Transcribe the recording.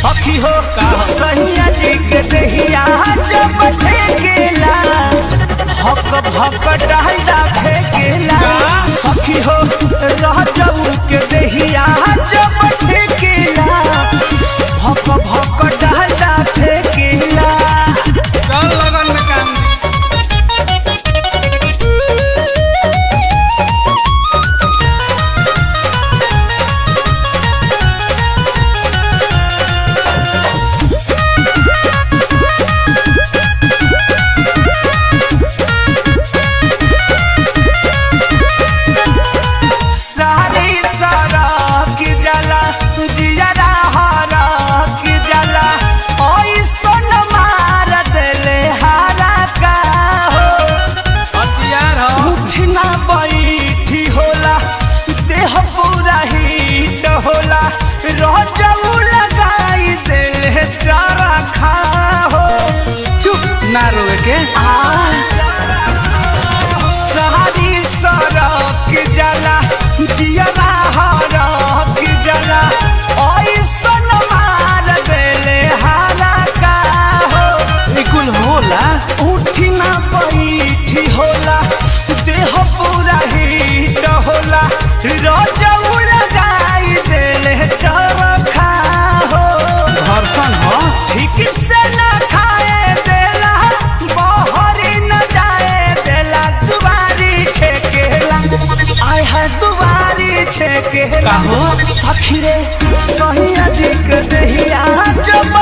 सखी हो सैया जी के दहिया जब फेंकेला हक भक डालडा फेंकेला सखी हो रह जाऊ के दहिया जब फेंकेला हक भक डालडा फेंकेला। चल लगन में काम सारी सारा की जला जियरा हारा की जला ओइसन मार देले हारा का हो हथियार हो उठना बैठी होला देह पूरा हीट होला रजऊ लगाई दे चारा खा हो चुप ना रोए के सारी सड़क जला जियरा हरक जला ऐसन मार देले हारा का हो कुल होला उठी ना बैठी होला देह पूरा हीट होला रजऊ लगाई देले चरखा हो घर्षण हो ठीक से न खाए देला बहरी न जाए देला दुबारी छेकेला आय है दुबारी छेकेला काहो सखी रे सहिया जी के दहिया जब